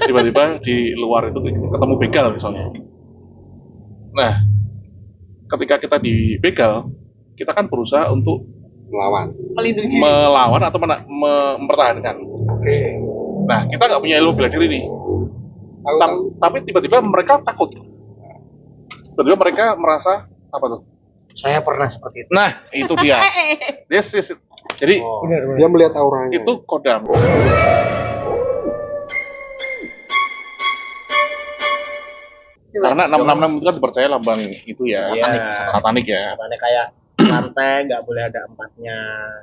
Tiba-tiba di luar itu ketemu begal misalnya. Nah, ketika kita di begal, kita kan berusaha untuk Melindungi diri. melawan atau mempertahankan. Oke. Nah, kita nggak punya ilmu bela diri nih. Tapi tiba-tiba mereka takut. Tiba-tiba mereka merasa apa tuh? Saya pernah seperti itu. Nah, itu dia. Yes. Jadi Dia melihat auranya. itu kodam. Karena 666 itu kan dipercaya lambang itu ya, satanik ya. Katanya kayak lantai nggak boleh ada empatnya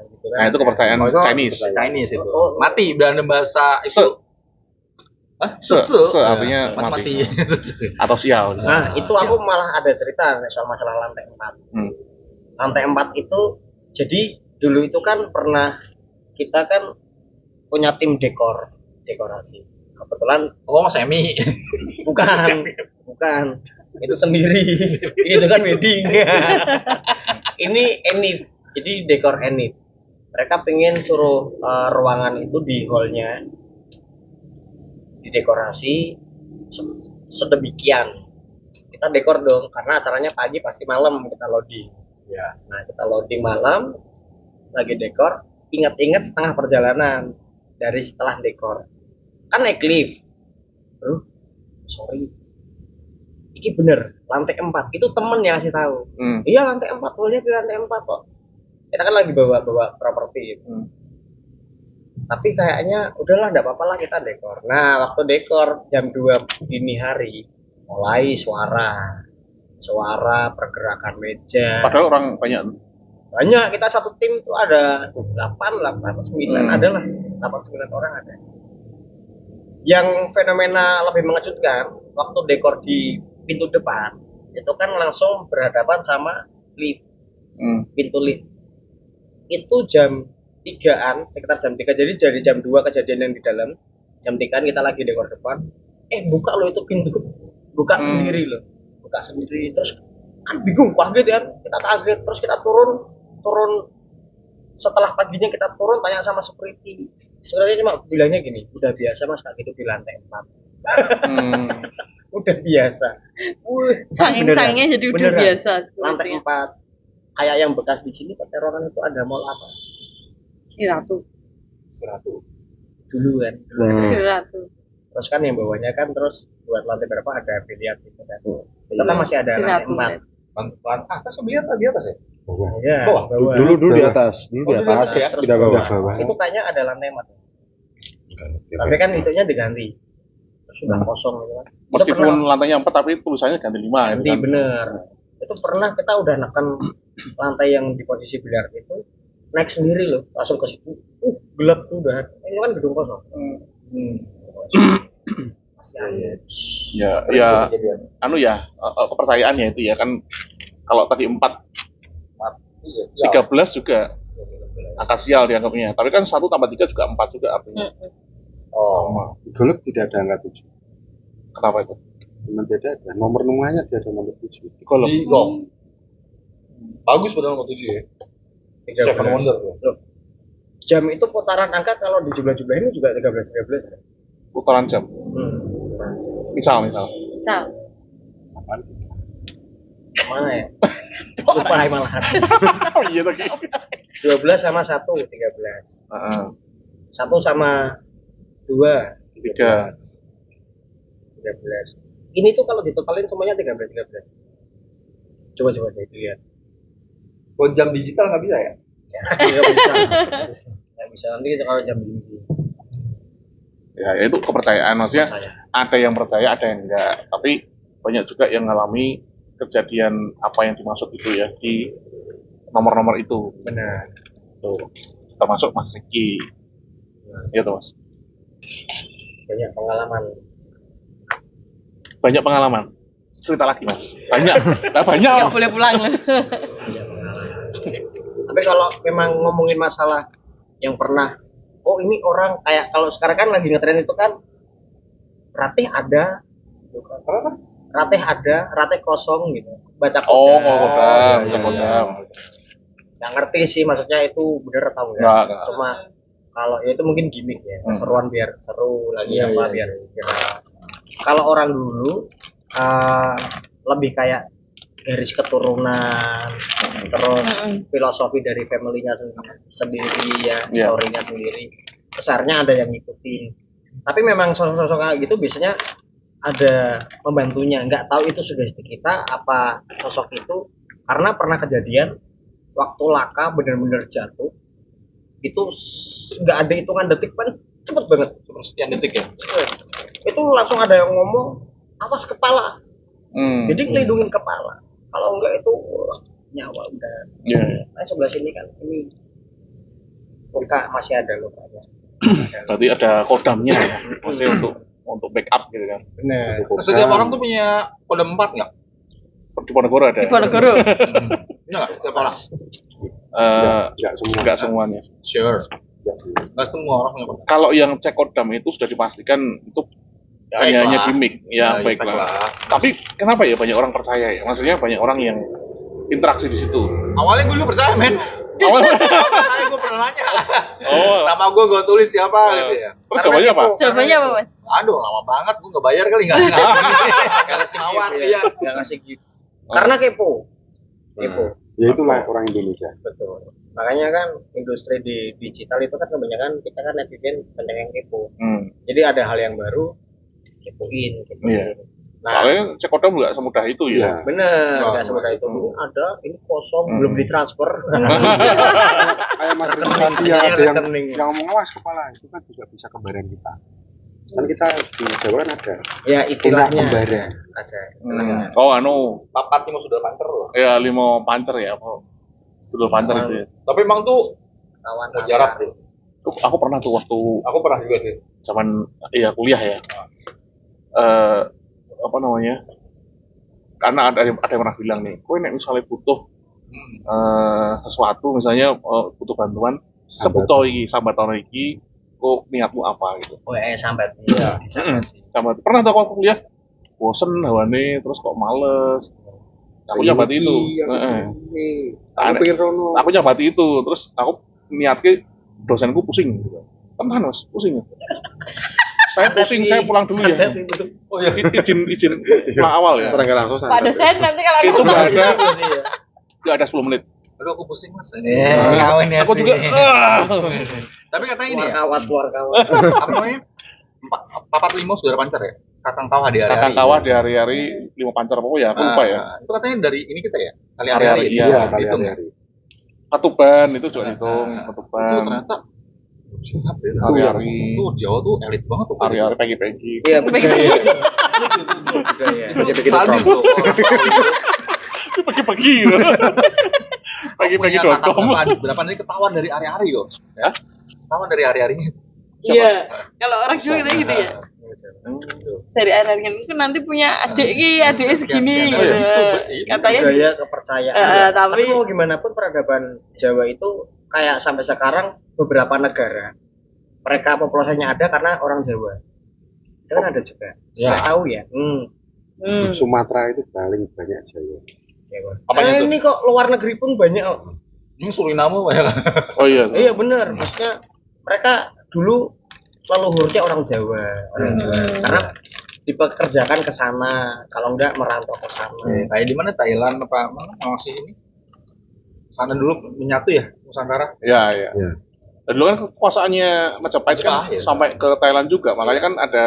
gitu kan. Nah, itu kepercayaan Chinese. Chinese itu. Mati dalam bahasa itu. Se artinya mati. Atau sial. Nah, itu aku malah ada cerita soal masalah lantai 4. Lantai 4 itu jadi dulu itu kan pernah kita kan punya tim dekorasi. Kebetulan semi. Bukan. Itu sendiri. Itu kan wedding. Ini Enif. Jadi dekor Enif. Mereka pengen suruh ruangan itu di hallnya didekorasi sedemikian. Kita dekor dong karena acaranya pagi pasti malam kita loading. Ya. Nah, kita loading malam lagi dekor, ingat-ingat setengah perjalanan dari setelah dekor. Kan naik lift. Sorry. Ini bener, lantai 4. Itu temen yang ngasih tahu. Iya, lantai 4, boleh di lantai 4 kok. Kita kan lagi bawa properti. Tapi kayaknya udahlah enggak apa-apa lah kita dekor. Nah, waktu dekor jam 2 dini hari mulai suara pergerakan meja. Padahal orang banyak. Kita satu tim itu ada 8 atau 9 adalah 8-9 orang ada. Yang fenomena lebih mengejutkan waktu dekor di pintu depan itu kan langsung berhadapan sama lift. Pintu lift itu jam 3-an, sekitar jam 3, jadi dari jam 2 kejadian yang di dalam jam 3-an kita lagi dekor depan buka loh itu pintu sendiri terus kan bingung kaget kan, kita kaget terus kita turun setelah paginya kita turun tanya sama security cuma bilangnya gini, udah biasa mas kayak gitu di lantai 4. Udah biasa. Saking-sakingnya jadi udah biasa. Lantai 4 kayak yang bekas di sini peteroran itu ada mall apa? Siratu dulu kan. Siratu. Terus kan yang bawahnya kan terus buat lantai berapa ada biliar gitu kan. Itu kan masih ada lantai 4. Lantai atas di atas ya? Bawah. Dulu di atas. Di atas ya. Tidak bawah. Itu kayaknya ada lantai 4. Tapi kan itunya diganti. Terus sudah kosong gitu kan. Meskipun lantainya 4 tapi tulisannya ganti 5 ganti kan? Bener. Itu pernah kita udah neken lantai yang di posisi biliar itu naik sendiri loh, langsung ke situ. Gelap tuh udah. Ini kan gedung kosong. Masih aneh. Ya, kepercayaannya itu ya kan. Kalau tadi 4 13 juga angka sial dianggapnya. Tapi kan 1 tambah 3 juga 4 juga artinya. Golok tidak ada angka 7. Kenapa itu? Memang beda ada. Nomor rumahnya tidak ada nomor 7. Golok. Bagus pada nomor 7 ya. 7 wonder tuh. Jam itu putaran angka kalau dijumlah-jumlahin juga 13. Putaran jam. Misal. Mana ya? Lupa malahan. Oh iya lagi. 12 sama 1 13. 1 sama 2 3. 13. Ini tuh kalau ditotalin semuanya 13. Coba dilihat. Kalau jam digital nggak bisa ya? Nggak bisa nanti kalau jam ini. Ya itu kepercayaan maksudnya. Ada yang percaya, ada yang enggak. Tapi banyak juga yang mengalami kejadian apa yang dimaksud itu ya di nomor-nomor itu. Benar. Tuh, termasuk Mas Riki. Iya tuh Mas. Banyak pengalaman. Cerita lagi Mas. Banyak. Nggak boleh pulang. Tapi kalau memang ngomongin masalah yang pernah, ini orang kayak kalau sekarang kan lagi ngetren itu kan ratih ada, ratih kosong gitu, baca kodam. Kodam. Nggak ngerti sih maksudnya itu bener atau enggak. Cuma Kalau ya itu mungkin gimmick ya, keseruan biar seru lagi Iya, apa iya, biar viral. Kalau orang dulu lebih kayak garis keturunan, terus filosofi dari family-nya sendiri ya, Iya. story-nya sendiri. Besarnya ada yang ngikutin. Tapi memang sosok-sosok kayak gitu biasanya ada membantunya. Nggak tahu itu sugesti kita apa sosok itu, karena pernah kejadian waktu Laka benar-benar jatuh itu nggak ada hitungan detik kan, cepet banget. Sekian detik ya. Itu langsung ada yang ngomong awas kepala, Hmm. jadi ngelindungin kepala. Kalau enggak itu nyawa udah. Iya. Nah, sebelah sini kan ini luka masih ada lukanya. Berarti ada kodamnya ya, maksudnya untuk backup gitu kan. Benar. Setiap orang tuh punya kode 4 nggak? Di Ponorogo ada. Di Ponorogo. Punya nggak? Setiap orang? Enggak semua. Enggak semuanya. Sure. Nggak semua orang punya kode. Kalau yang cek kodam itu sudah dipastikan itu hanya gimmick, ya, baiklah. Tapi kenapa ya banyak orang percaya ya? Maksudnya banyak orang yang interaksi di situ. Awalnya gue dulu percaya, men. Awalnya Makanya gue pernah nanya. Oh. Nama gue tulis siapa gitu ya. Terus jawabannya apa? Jawabannya apa, Mas? Aduh, lama banget gue nggak bayar kali nggak. Nggak ngasih Awar gift, ya, nggak ngasih gift. Karena kepo. Kepo. Ya itulah orang Indonesia. Betul. Makanya kan industri di digital itu kan kebanyakan kita kan netizen banyak yang kepo. Jadi ada hal yang baru kepoin. Iya. Nah, Soalnya cek kodam nggak semudah itu ya. bener, Oh, nggak semudah itu. Ini ada, ini kosong, belum ditransfer. Kayak Mas Rizky ya, ada yang rekening. ngomong awas kepala itu kan juga bisa kembaran kita. Kan kita di Jawa kan ada Ya istilahnya kembaran. ada. Istilahnya. Oh Papat nih mau sudah panter loh. ya limo pancer ya, apa? Sudah pancer itu ya. Tapi emang tuh Kawan mujarab tuh. Aku pernah tuh waktu Aku pernah juga sih. zaman kuliah ya. Apa namanya? Karena ada yang pernah bilang nih, kowe nek misalnya butuh sesuatu, misalnya butuh bantuan, sebuto iki, sambatono iki, kok niatmu apa gitu. Oh sambat. Iya, Sambat. Pernah tuh aku waktu kuliah, bosen hawane, terus kok males. Aku nyabati itu. Aku pengen rono. Aku nyabati itu, terus aku niatnya dosenku pusing gitu. Tenan Mas, pusing. Saya pusing, saya pulang dulu ya. Oh ya, izin pulang awal ya. Terangga langsung Pak dosen nanti kalau Itu aku nggak ada 10 menit. Aduh aku pusing mas. Kawan ya. Aku juga. Tapi katanya ini keluar ya. kawan. Apa namanya? Papat limo saudara pancer ya. Kakang kawah di hari-hari. Kakang kawah di hari-hari 5 pancar apa ya? Aku lupa ya. Itu katanya dari ini kita ya. Kali Hari-hari, hari-hari. iya, Iya, Hitung kali ya. hari. Ketuban itu juga hitung, Itu ketuban. ternyata Hari-hari. Itu Jawa tuh elit banget tuh. Hari-hari pagi-pagi. Iya budaya. Budaya. Sadis loh. Pagi-pagi. Pagi-pagi Punya kakak .com. berapa nanti ketahuan dari hari-hari kok. Ya? Ketahuan dari hari-harinya. Iya. Kalau orang Jawa kita gitu ya. Dari anak itu nanti punya adiknya segini Sekian, gitu. sekian. Katanya Budaya kepercayaan. tapi mau gimana pun peradaban Jawa itu kayak sampai sekarang beberapa negara mereka populasinya ada karena orang Jawa. Itu kan ada juga. Ya. Nggak tahu ya. Sumatera itu paling banyak Jawa. Jawa. Apanya tuh? Ini kok luar negeri pun banyak. Oh. Ini Suriname banyak. Oh iya. Iya benar. Maksudnya mereka dulu leluhurnya orang Jawa, karena dipekerjakan ke sana, kalau enggak merantau ke sana. Kayak di mana Thailand apa mana masih ini? Karena dulu menyatu ya Nusantara. Iya, iya. Iya. Dan dulu kan kekuasaannya Majapahit kan Majapahit. sampai ke Thailand juga. Makanya kan ada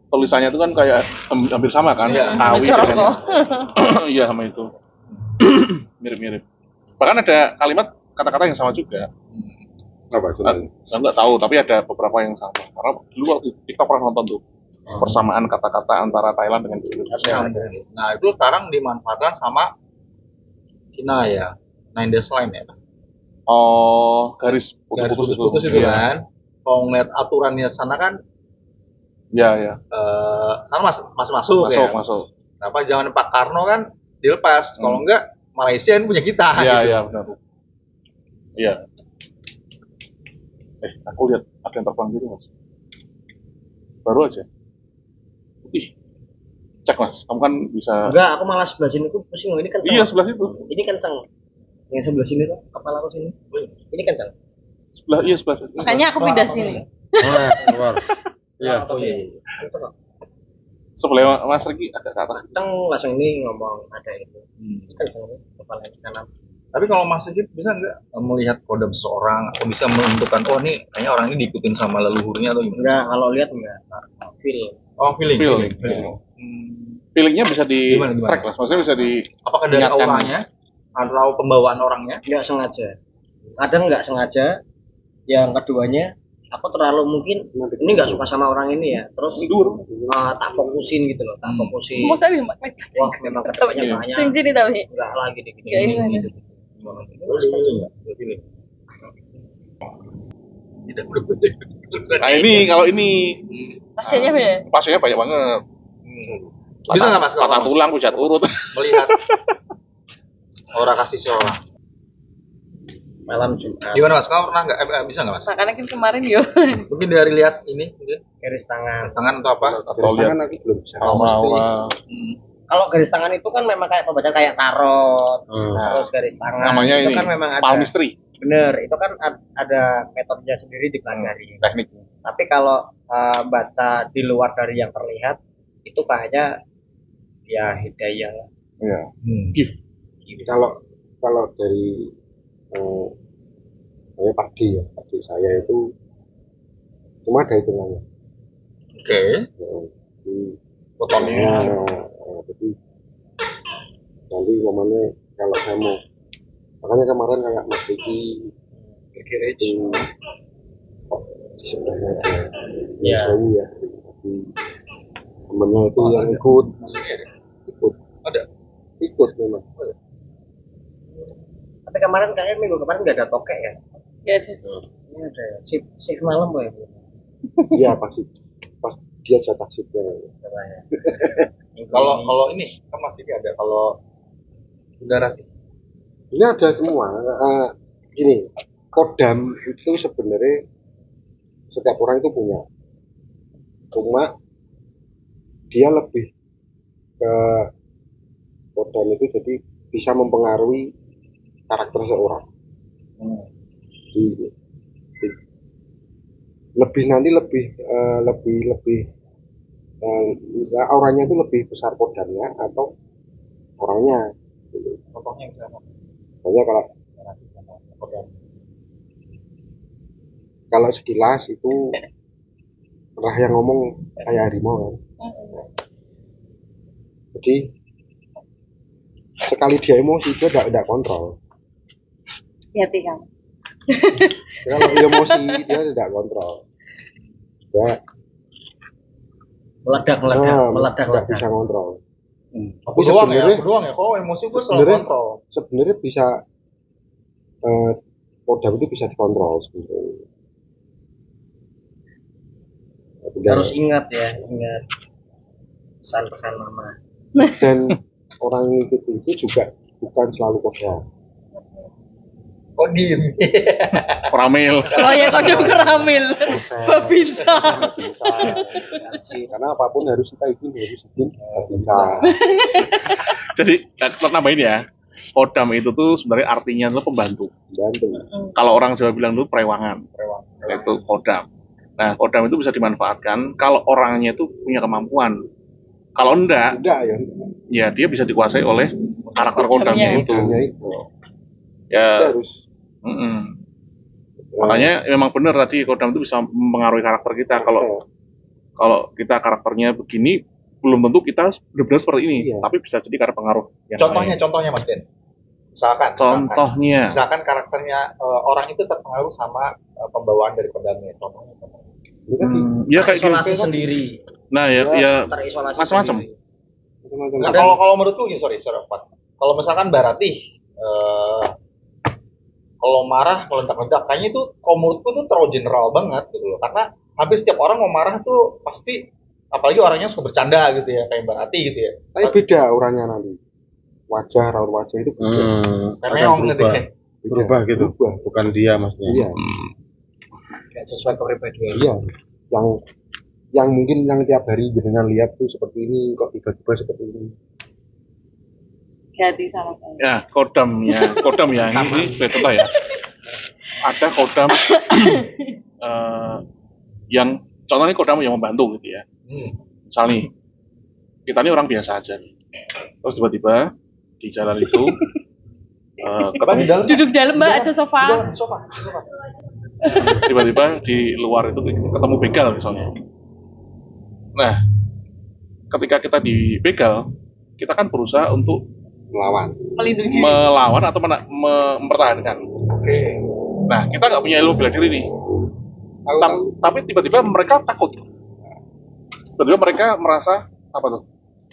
tulisannya itu kan kayak hampir sama kan, Iya. Tawi Coroko. dengan iya sama itu. Mirip-mirip. Bahkan ada kalimat kata-kata yang sama juga. Apa itu? Saya nggak tahu, tapi ada beberapa yang sama. Karena dulu waktu kita pernah nonton tuh persamaan kata-kata antara Thailand dengan Indonesia. Nah itu sekarang dimanfaatkan sama Cina ya, Nine Days Line ya. Oh, garis Garis putus-putus putus itu Iya. kan. Kalau ngeliat aturannya sana kan, Iya, iya. sana masuk ya. Masuk. Kenapa jangan Pak Karno kan dilepas? Kalau enggak Malaysia ini punya kita. Iya, gitu. iya, benar. Iya. Aku lihat ada yang terbang gitu, Mas. Baru aja. Ih. Cek, Mas. Kamu kan bisa. Enggak, aku malah sebelah sini tuh pusing. Ini kencang. Iya, sebelah situ. Ini kencang. Yang sebelah sini tuh kepala aku sini. Ini kencang. Sebelah iya sebelah. Makanya aku pindah sini. Nah, keluar. Iya. Oh iya. Sebelah Mas Riki agak ke atas. Kita langsung nih ngomong ada itu. Kan langsung kepala kanan. Tapi kalau Mas Sigit bisa nggak melihat kodam seseorang atau bisa menentukan oh nih kayaknya orang ini diikutin sama leluhurnya atau gimana? Enggak, kalau lihat enggak. Feel. Oh feeling. Feeling. Feelingnya bisa di Gimana? track lah, maksudnya bisa di Apakah dari Ingatkan. auranya atau pembawaan orangnya? Enggak sengaja. Kadang enggak sengaja. Yang keduanya, aku terlalu mungkin ini nggak suka sama orang ini ya. Terus tidur. tak fokusin gitu loh, tak fokusin. Mau saya mak. Wah, memang kedepannya banyak. Sing sini tapi. Enggak lagi dikit. Enggak ini mana? gitu. Tidak udah gede. Nah ini kalau ini Pasiennya beda. pasiennya banyak banget. Bisa nggak Mas kalau Patah Mas tulang, pijat urut. melihat aura kasih seorang? Malam Jumat, Gimana Mas? Kamu pernah nggak? Bisa nggak Mas? Makanya kan kemarin yo. Mungkin dari lihat ini mungkin garis tangan. tangan atau apa? Atau lihat Tangan aku belum bisa. awal-awal. Kalau garis tangan itu kan memang kayak pembacaan kayak tarot, terus garis tangan. Namanya itu ini kan memang ada. palmistry, Bener, itu kan ada metodenya sendiri dipelajari. teknik. Tapi kalau baca di luar dari yang terlihat, itu kayaknya ya hidayah. Iya. Kalau dari saya padi saya itu cuma ada hitungannya. Oke. Di Fotonya. jadi nanti momennya kalau saya mau, makanya kemarin kayak Mas Diki itu di sebelahnya ada Ya. Sawi ya, di temennya itu yang ikut Ada. ikut memang. Tapi kemarin kayaknya minggu kemarin nggak ada tokek ya? Ya ada. Ini ada ya. Sip malam ya. Iya pasti pas dia jatah sipnya. Kalau ini kan masih ada kalau udara Ini ada semua. Gini, kodam itu sebenarnya setiap orang itu punya. Cuma dia lebih ke kodam itu jadi bisa mempengaruhi karakter seorang. Lebih auranya itu lebih besar kodamnya atau orangnya. contohnya misalnya Hanya kalau sekilas itu pernah yang ngomong kayak harimau kan. Jadi sekali dia emosi dia tidak kontrol. Hati kamu. Kalau emosi dia tidak kontrol. Ya, meledak. tidak bisa kontrol. aku doang ya kalau emosi gue selalu sebenarnya- kontrol Sebenarnya bisa kodam itu bisa dikontrol sebenarnya. Harus ingat pesan-pesan mama. Dan orang itu juga bukan selalu kodam. oh diem Ramil. Oh ya kodam keramil. Babinsa. Karena apapun harus kita izin bisa. Jadi kita nambahin ya. Kodam itu tuh sebenarnya artinya adalah pembantu. Bantu. Kalau orang Jawa bilang dulu perewangan. Itu kodam. Nah, kodam itu bisa dimanfaatkan kalau orangnya itu punya kemampuan. Kalau enggak, Enggak ya. ya dia bisa dikuasai oleh karakter kodamnya itu. Kodamnya itu. Ya, Kita harus makanya memang benar tadi kodam itu bisa mempengaruhi karakter kita. Kalau kita karakternya begini, belum tentu kita benar-benar seperti ini. Iya. Tapi bisa jadi karena pengaruh. yang contohnya Mas Den misalkan misalkan karakternya orang itu terpengaruh sama pembawaan dari kodamnya contohnya ya kayak Isolasi gitu. sendiri. Nah, ya Terisolasi macam-macam. sendiri. nah, kalau menurutku gini sorry Pak kalau misalkan Barati kalau marah meledak-ledak kayaknya itu kalau menurutku tuh terlalu general banget gitu loh karena hampir setiap orang mau marah tuh pasti apalagi orangnya suka bercanda gitu ya kayak Barati gitu ya Tapi beda orangnya nanti. Raut wajah itu beda. karena yang berubah gitu, bukan dia maksudnya. Iya. Kayak sesuai kepribadian. Iya. Yang mungkin yang tiap hari jenengan lihat tuh seperti ini kok tiba-tiba seperti ini. Hati sama saya. Ya, kodam ya. Ini sebagai contoh ya. ada kodam yang contohnya kodam yang membantu gitu ya. Misal nih, kita ini orang biasa aja nih. Terus tiba-tiba di jalan itu ketemu Duduk dalam Mbak, ada sofa. tiba-tiba di luar itu ketemu begal misalnya. Nah, ketika kita di begal, kita kan berusaha untuk Melindungi diri. melawan atau mempertahankan. Nah, kita nggak punya ilmu bela diri nih. Tapi tiba-tiba mereka takut. Tiba-tiba mereka merasa apa tuh?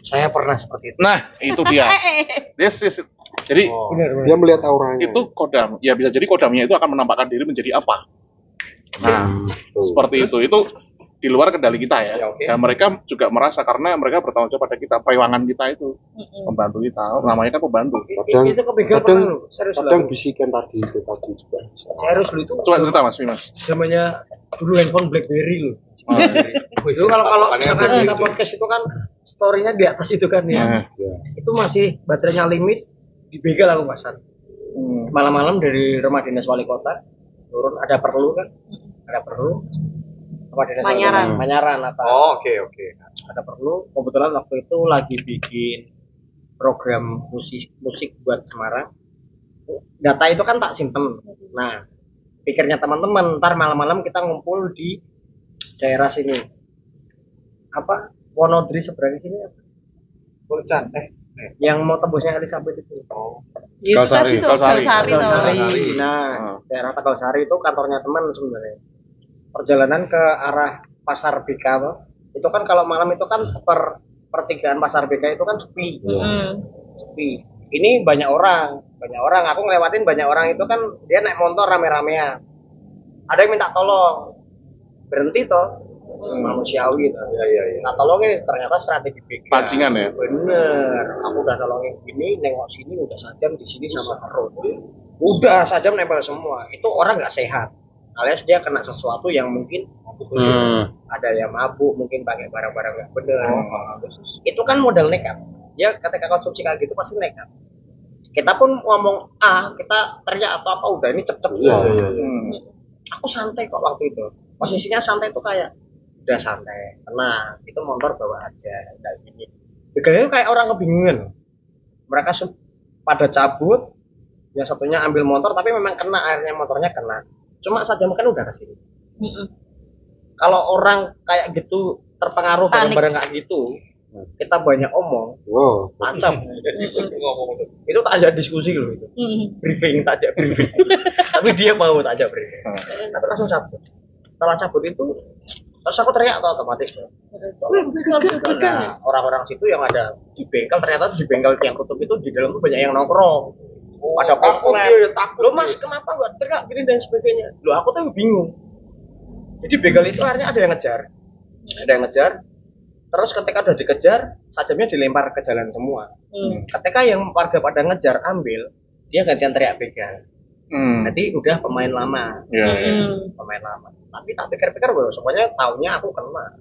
Saya pernah seperti itu. Nah, itu dia. Jadi Dia melihat auranya. itu kodam. Ya bisa jadi kodamnya itu akan menampakkan diri menjadi apa. Nah, seperti itu. Itu di luar kendali kita ya. Dan mereka juga merasa karena mereka bertanggung jawab pada kita, perewangan kita itu, membantu kita. Namanya kan pembantu. Kadang, Itu kebegal kadang, pernah lu. Serius kadang lu. bisikan tadi juga. Serius lu itu. Coba cerita Mas Mimas. Namanya dulu handphone BlackBerry lu. Oh, Dulu kalau misalkan kita podcast itu kan story-nya di atas itu kan ya. Itu masih baterainya limit, dibegal aku pasar. Malam-malam dari rumah dinas wali kota turun, ada perlu kan? Ada perlu. Rumah dinas wali Manyaran. kota, Manyaran atas. Oke. Ada perlu. Kebetulan waktu itu lagi bikin program musik buat Semarang. Data itu kan tak simpen. Nah, pikirnya teman-teman, ntar malam-malam kita ngumpul di daerah sini. Apa? Wonodri seberang sini apa? Bulcan. Yang mau tembusnya Elizabeth itu. Itu tadi tuh, Tegalsari. Tegalsari. Nah, daerah Tegalsari itu kantornya teman sebenarnya. Perjalanan ke arah Pasar BK itu kan kalau malam itu kan pertigaan Pasar BK itu kan sepi. Sepi. Ini banyak orang. Aku ngelewatin banyak orang itu kan dia naik motor rame-ramean. Ada yang minta tolong. Berhenti toh. Manusiawi gitu. Nah, tolongin ternyata strategi BK. Pancingan ya? Bener. Aku udah tolongin gini, nengok sini udah sajam di sini sama perut. Udah sajam nempel semua. Itu orang nggak sehat. Alias dia kena sesuatu yang mungkin ada yang mabuk, mungkin pakai barang-barang nggak bener. Itu kan modal nekat. Ya ketika konsumsi kayak gitu pasti nekat. Kita pun ngomong kita teriak atau apa udah ini cep-cep. Aku santai kok waktu itu. Posisinya santai tuh kayak udah santai, tenang. Itu motor bawa aja, kayak gini. Begalnya kayak orang kebingungan. Mereka pada cabut, yang satunya ambil motor tapi memang kena airnya motornya kena. Cuma saja mungkin udah kesini. Kalau orang kayak gitu terpengaruh barang-barang kayak gitu, kita banyak omong, tancap. Itu tak ajak diskusi loh itu. Briefing, tak ajak briefing. Tapi dia mau tak ajak briefing. Tapi langsung cabut. Setelah cabut itu, terus aku teriak atau otomatis ya. Nah, orang-orang situ yang ada di bengkel, ternyata di bengkel yang tutup itu di dalam tuh banyak yang nongkrong. Ada takut dia, takut. Loh Mas, kenapa gak teriak gini dan sebagainya? Loh aku tuh bingung. Jadi begal itu akhirnya ada yang ngejar. Terus ketika udah dikejar, sajamnya dilempar ke jalan semua. Ketika yang warga pada ngejar ambil, dia gantian teriak begal. Jadi udah pemain lama. Pemain lama. Tapi tak pikir-pikir semuanya taunya aku kena.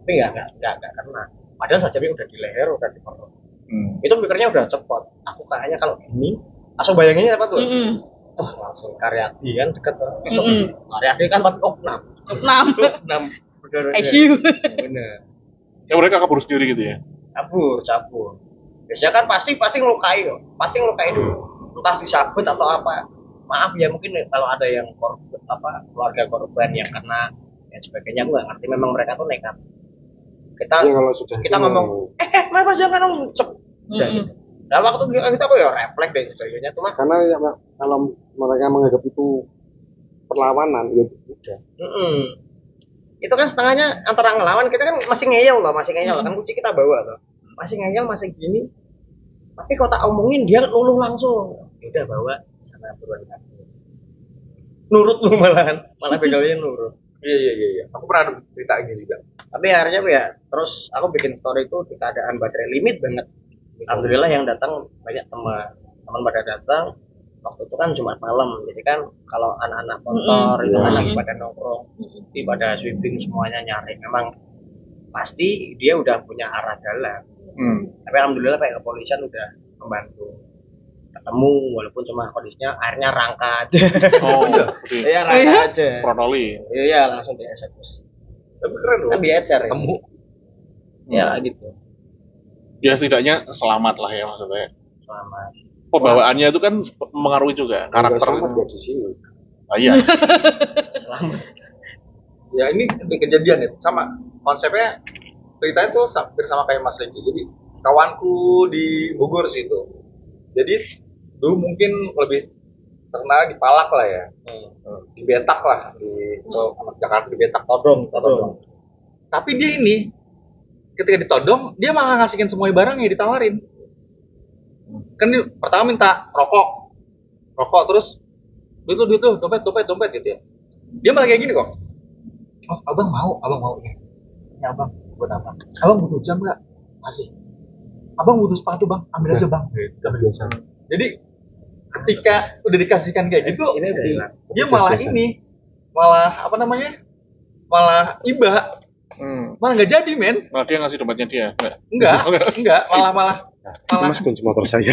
Tapi enggak kena. Padahal sajamnya udah di leher, udah di perut. Itu pikirnya udah cepet. Aku kayaknya kalau gini, langsung bayanginnya apa tuh? Langsung Karyadi kan deket tuh. Karyadi kan 6. ICU. Bener. Ya mereka kabur sendiri gitu ya? Cabur. Biasanya kan pasti ngelukai kok. Pasti ngelukai dulu. Entah disabet atau apa. Maaf ya mungkin kalau ada yang keluarga korban yang kena dan sebagainya, aku nggak ngerti. Memang mereka tuh nekat. Kita ngomong, mas jangan cep. Nah waktu kita kok ya refleks dan sebagainya tuh mah. Karena ya, kalau mereka menganggap itu perlawanan, ya udah. Itu kan setengahnya antara ngelawan, kita kan masih ngeyel kan kunci kita bawa loh. Masih ngeyel, masih gini. Tapi kalau tak omongin dia luluh langsung. Ya udah bawa sana buruan kaki. Nurut lu malah begalnya nurut. Iya. Aku pernah ada cerita gini juga. Tapi akhirnya ya terus aku bikin story itu di keadaan baterai limit banget. Alhamdulillah yang datang banyak teman pada datang. Waktu itu kan Jumat malam, jadi kan kalau anak-anak motor itu kan lagi pada nongkrong, pada sweeping semuanya nyari. Memang pasti dia udah punya arah jalan. Tapi alhamdulillah kayak kepolisian udah membantu. ketemu walaupun cuma kondisinya akhirnya rangka aja. Oh, Iya rangka aja. protoli. Iya langsung dieksekusi. Tapi keren loh. Kan biasa ya. Ketemu. Ya gitu. Ya setidaknya selamat lah ya maksudnya. Selamat. Pembawaannya itu kan mengaruhi juga karakter. Selamat buat di sini. Ah, iya. Selamat. Ya ini kejadian ya, sama konsepnya ceritanya tuh hampir sama kayak Mas Regi. Jadi kawanku di Bogor sih itu. Jadi dulu mungkin lebih terkenal di Palak lah ya, di Betak lah, di anak Jakarta di Betak Todong. Tapi dia ini ketika ditodong dia malah ngasihin semua barangnya ditawarin. Kan dia pertama minta rokok terus duit lu dompet gitu ya. Dia malah kayak gini kok. Oh, abang mau ya. Ya abang, buat apa? Abang butuh jam nggak? Masih. Abang butuh sepatu bang, ambil aja bang. Biasa. Jadi ketika udah dikasihkan kayak gitu, dia malah biasa. malah apa namanya? Malah iba, malah nggak jadi men. Nah, dia ngasih dompetnya dia. Enggak, malah Mas kunci motor saya.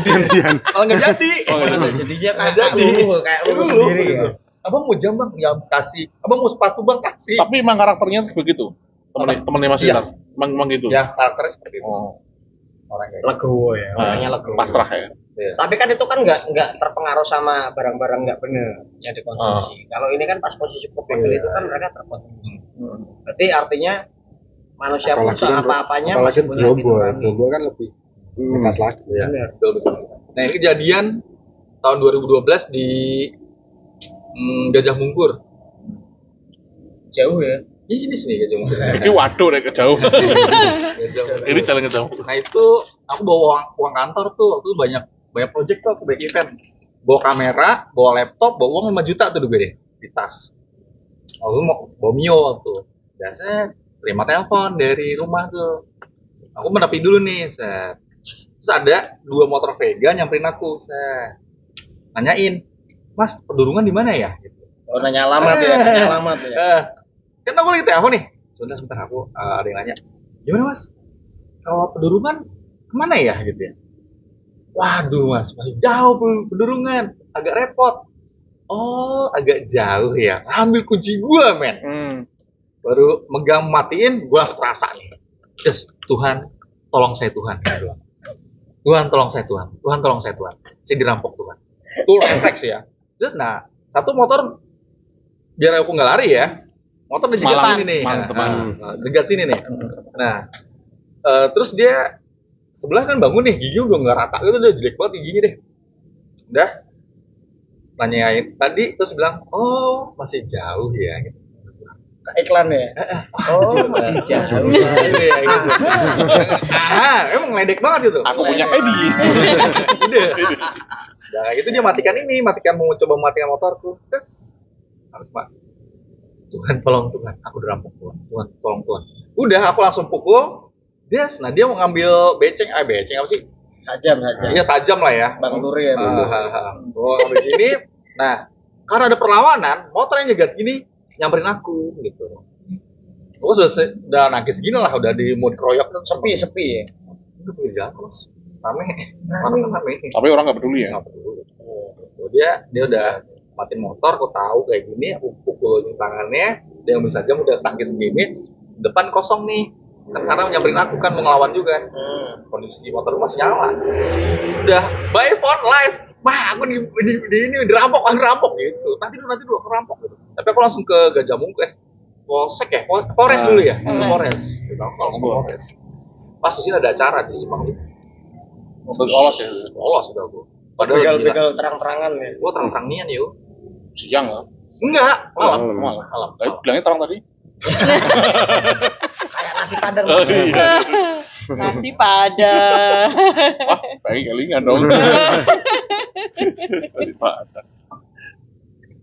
Gantian. malah nggak jadi. Oh, nggak jadi. Jadinya kayak Jadi. kayak lu Dulu. sendiri ya. Abang mau jam bang, ya kasih. Abang mau sepatu bang, kasih. Tapi emang karakternya begitu. Temennya Mas Iya. Itar. Emang gitu. Ya karakternya seperti itu. Oh. Orang kayak Legowo ya. Orangnya Nah, legowo. pasrah ya. Tapi kan itu kan nggak terpengaruh sama barang-barang nggak benar yang dikonsumsi. Kalau ini kan pas posisi begal itu kan mereka terkonsumsi. Berarti artinya manusia pun Apalagi kan apa-apanya apalagi masih punya hati Brobo, nurani. Brobo kan lebih dekat lagi. Ya, betul. Nah ini kejadian tahun 2012 di Gajah Mungkur. Jauh ya. Di sini Gajah Mungkur. Ini waduh deh kejauh. Gajah Mungkur. Ini jalan kejauh. Nah itu aku bawa uang kantor tuh, waktu itu banyak project tuh, aku banyak event. Bawa kamera, bawa laptop, bawa uang 5 juta tuh dulu deh di tas. Aku mau bawa Mio tuh. Biasanya terima telepon dari rumah tuh. Aku menepi dulu nih, set. Terus ada 2 motor Vega nyamperin aku, set. Nanyain, Mas, pedurungan di mana ya? Gitu. Oh nanya alamat ya, nanya alamat ya. Kan aku lagi telepon nih. Sebentar aku ada yang nanya. Gimana Mas? Kalau pedurungan kemana ya gitu ya? Waduh Mas, masih jauh pedurungan, agak repot. Oh, agak jauh ya. Ambil kunci gua, men. Baru megang matiin, gua terasa nih. Yes, Tuhan, tolong saya Tuhan. Tuhan tolong saya Tuhan. Tuhan tolong saya Tuhan. Saya dirampok Tuhan. Itu refleks ya. Terus nah, satu motor biar aku nggak lari ya. Motor dijegat Malang, sini nih. mantep. Jegat sini nih. Nah, terus dia sebelah kan bangun nih, gigi udah nggak rata, itu udah jelek banget giginya deh. Udah nanyain tadi terus bilang, oh masih jauh ya. Gitu. Iklan ya. Oh masih jauh. Ya, gitu. Emang ngeledek banget gitu. Aku punya Edi. Udah. Nah, itu dia matikan mau coba matikan motorku. Terus harus Tuhan tolong Tuhan, aku dirampok Tuhan. Tuhan tolong Tuhan. Udah aku langsung pukul. Yes, nah dia mau ngambil beceng apa sih? Sajam. Ya sajam lah ya. Bang Turi ya dulu. Mau ngambil gini. Nah, karena ada perlawanan, motor yang nyegat gini nyamperin aku gitu. Aku udah nangis gini lah, udah mau dikeroyok. Sepi ya. Udah pinggir jalan terus. Rame. Tapi orang nggak peduli ya. Nggak peduli. Dia udah matiin motor, aku tahu kayak gini, aku pukul tangannya, dia ngambil sajam udah tangkis gini, depan kosong nih. Karena nyamperin aku kan mau ngelawan juga. Kondisi motor masih nyala. Udah, by phone live. Wah, aku di ini dirampok gitu. Nanti dulu aku rampok gitu. Tapi aku langsung ke Gajah Mungkur, Polsek ya, Polres dulu ya. Polres. Gitu, aku langsung ke Polres. Pas di sini ada acara di Simpang itu. Lolos ya. Lolos udah aku. Padahal Begal terang-terangan ya. gua terang-terangian yuk. Siang ya. Enggak, malam. Tadi bilangnya terang tadi. Kayak nasi padang. Oh, iya. Nasi padang. Wah, baik kelingan dong. Nasi padang.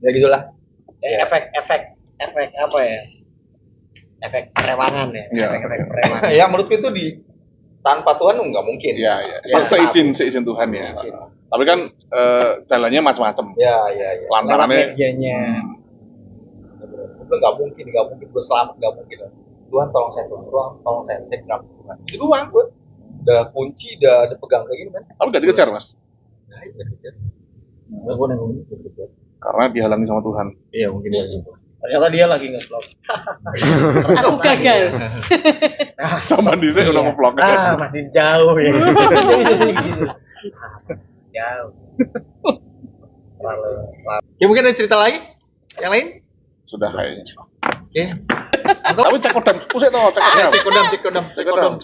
Ya gitulah. Efek apa ya? Efek perewangan ya. Iya. Efek perewangan. Ya menurutku itu tanpa Tuhan nggak mungkin. Iya. Seizin Tuhan ya. Tapi kan jalannya macam-macam. Ya. Lantarannya Medianya. Itu nggak mungkin gue selamat, nggak mungkin. Tuhan tolong saya bilang Tuhan. Itu doang gue. Udah kunci, udah pegang kayak gini kan. tapi gak dikejar mas. Gaib kejar. Enggak boleh ngomong kejar. Karena dihalangi sama Tuhan. Iya mungkin ya gitu. Ternyata dia lagi nge-vlog. Aku gagal. Zaman dhisik udah nge-vlog. Masih jauh ya. Jauh. Ya mungkin ada cerita lagi? Yang lain? Sudah kayaknya. Oke. Tapi cek kodam, pusing toh, cek kodam. Cek kodam. Cek kodam.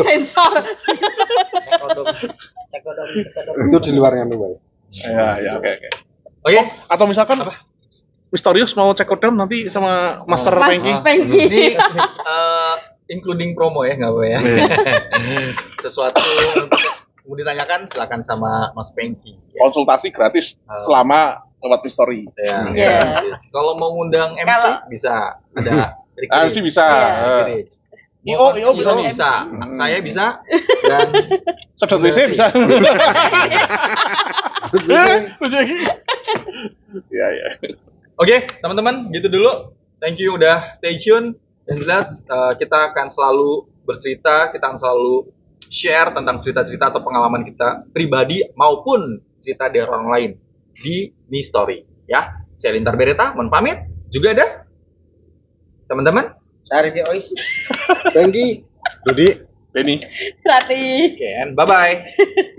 Sensor. Cek kodam. Itu di luar nganu, Pak. Ya, oke. Oke. Atau misalkan Misterius mau cek kodam nanti sama Master Mas Pengki. Pengki. Ini including promo ya, nggak apa ya. Sesuatu untuk mau ditanyakan silakan sama Mas Pengki. Konsultasi gratis selama lewat Mystery. Ya. Iya. Kalau mau ngundang MC Kalau- bisa ada. MC bisa. IO bisa nih. Bisa. Saya bisa. Dan Sedot WC bisa. Iya. oke, teman-teman, gitu dulu. Thank you udah stay tune. Yang jelas kita akan selalu bercerita, kita akan selalu share tentang cerita-cerita atau pengalaman kita pribadi maupun cerita dari orang lain di Mystery. Ya, saya Lintar Bereta, mohon pamit. Juga ada teman-teman. Cari di Ois. Thank you. Dudi. Benny. Berarti. Oke, bye-bye.